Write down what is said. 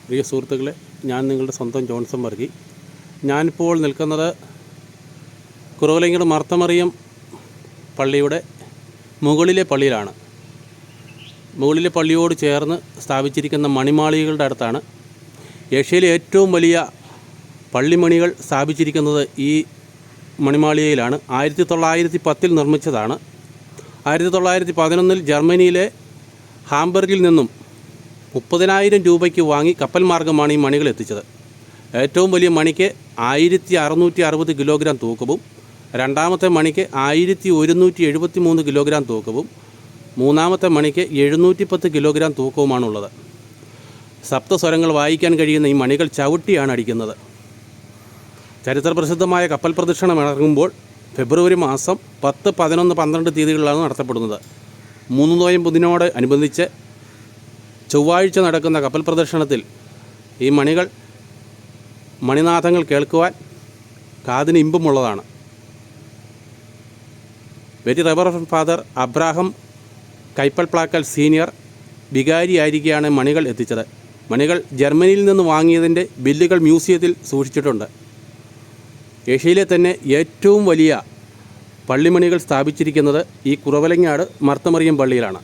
പ്രിയ സുഹൃത്തുക്കളെ, ഞാൻ നിങ്ങളുടെ സ്വന്തം ജോൺസൺ വർഗി. ഞാനിപ്പോൾ നിൽക്കുന്നത് കുറവലങ്ങാട് മാർത്തമറിയം പള്ളിയുടെ മുകളിലെ പള്ളിയിലാണ്. മുകളിലെ പള്ളിയോട് ചേർന്ന് സ്ഥാപിച്ചിരിക്കുന്ന മണിമാളികകളുടെ അടുത്താണ്. ഏഷ്യയിലെ ഏറ്റവും വലിയ പള്ളിമണികൾ സ്ഥാപിച്ചിരിക്കുന്നത് ഈ മണിമാളികയിലാണ്. 1910 നിർമ്മിച്ചതാണ്. 1911 ജർമ്മനിയിലെ ഹാംബർഗിൽ നിന്നും 30,000 രൂപയ്ക്ക് വാങ്ങി കപ്പൽ മാർഗമാണ് ഈ മണികൾ എത്തിച്ചത്. ഏറ്റവും വലിയ മണിക്ക് 1660 കിലോഗ്രാം തൂക്കവും, രണ്ടാമത്തെ മണിക്ക് 1173 കിലോഗ്രാം തൂക്കവും, മൂന്നാമത്തെ മണിക്ക് 710 കിലോഗ്രാം തൂക്കവുമാണുള്ളത്. സപ്തസ്വരങ്ങൾ വായിക്കാൻ കഴിയുന്ന ഈ മണികൾ ചവിട്ടിയാണ് അടിക്കുന്നത്. ചരിത്രപ്രസിദ്ധമായ കപ്പൽ പ്രദക്ഷിണം ഇറങ്ങുമ്പോൾ ഫെബ്രുവരി മാസം 10, 11, 12 തീയതികളിലാണ് നടത്തപ്പെടുന്നത്. 3 നോയമ്പ് അനുബന്ധിച്ച് ചൊവ്വാഴ്ച നടക്കുന്ന കപ്പൽ പ്രദർശനത്തിൽ ഈ മണിനാഥങ്ങൾ കേൾക്കുവാൻ കാതിന് ഇമ്പമുള്ളതാണ്. Very reverend father Abraham Kaippalplackal senior വികാരിയായിരിക്കെയാണ് മണികൾ എത്തിച്ചത്. മണികൾ ജർമ്മനിയിൽ നിന്ന് വാങ്ങിയതിൻ്റെ ബില്ലുകൾ മ്യൂസിയത്തിൽ സൂക്ഷിച്ചിട്ടുണ്ട്. ഏഷ്യയിലെ തന്നെ ഏറ്റവും വലിയ പള്ളിമണികൾ സ്ഥാപിച്ചിരിക്കുന്നത് ഈ കുറവലങ്ങാട് മാർത്തമറിയം പള്ളിയിലാണ്.